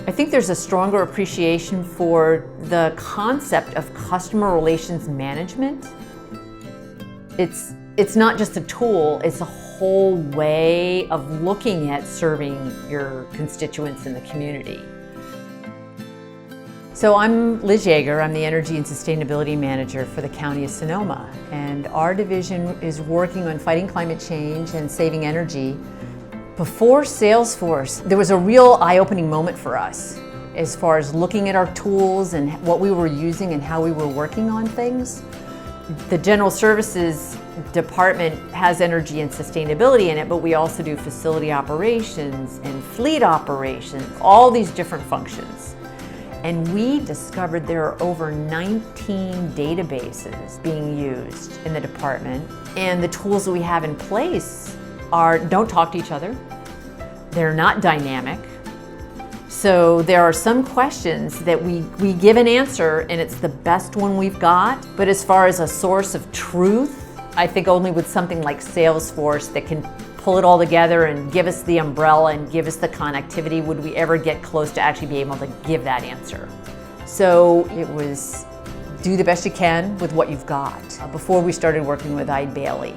I think there's a stronger appreciation for the concept of customer relations management. It's not just a tool, it's a whole way of looking at serving your constituents in the community. So I'm Liz Yeager, I'm the Energy and Sustainability Manager for the County of Sonoma, and our division is working on fighting climate change and saving energy. Before Salesforce, there was a real eye-opening moment for us as far as looking at our tools and what we were using and how we were working on things. The General Services Department has energy and sustainability in it, but we also do facility operations and fleet operations, all these different functions. And we discovered there are over 19 databases being used in the department. And the tools that we have in place don't talk to each other. They're not dynamic. So there are some questions that we give an answer and it's the best one we've got. But as far as a source of truth, I think only with something like Salesforce that can pull it all together and give us the umbrella and give us the connectivity would we ever get close to actually be able to give that answer. So it was do the best you can with what you've got. Before we started working with Eide.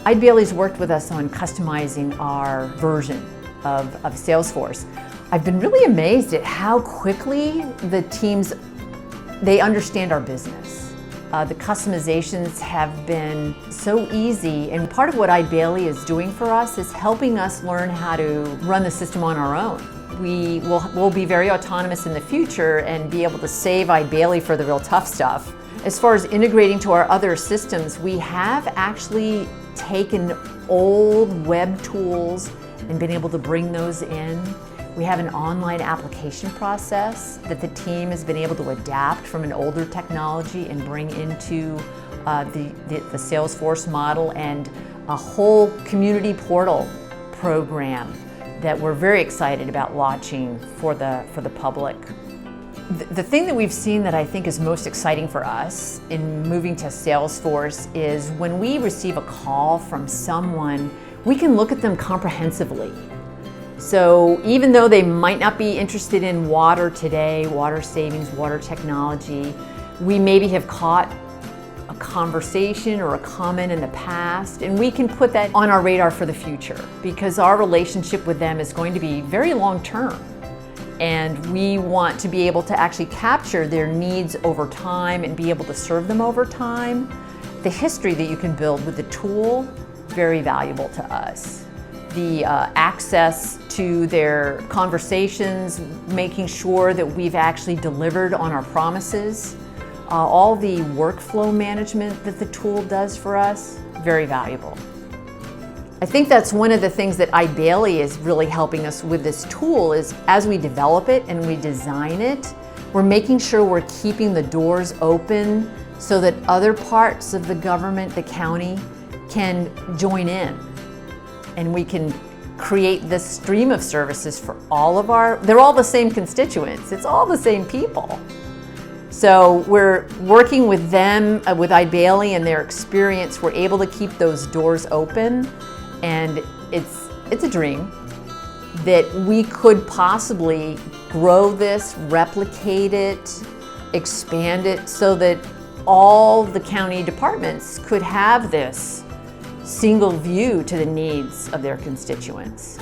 Eide worked with us on customizing our version of Salesforce. I've been really amazed at how quickly the teams, they understand our business. The customizations have been so easy, and part of what Eide is doing for us is helping us learn how to run the system on our own. We'll be very autonomous in the future and be able to save Eide for the real tough stuff. As far as integrating to our other systems, we have actually taken old web tools and been able to bring those in. We have an online application process that the team has been able to adapt from an older technology and bring into the Salesforce model, and a whole community portal program that we're very excited about launching for the public. The thing that we've seen that I think is most exciting for us in moving to Salesforce is when we receive a call from someone, we can look at them comprehensively. So even though they might not be interested in water today, water savings, water technology, we maybe have caught a conversation or a comment in the past, and we can put that on our radar for the future because our relationship with them is going to be very long-term. And we want to be able to actually capture their needs over time and be able to serve them over time. The history that you can build with the tool, very valuable to us. The access to their conversations, making sure that we've actually delivered on our promises, all the workflow management that the tool does for us, very valuable. I think that's one of the things that Eide is really helping us with this tool is as we develop it and we design it, we're making sure we're keeping the doors open so that other parts of the government, the county, can join in. And we can create this stream of services for all of they're all the same constituents, it's all the same people. So we're working with them, with Eide and their experience, we're able to keep those doors open, and it's a dream that we could possibly grow this, replicate it, expand it so that all the county departments could have this single view to the needs of their constituents.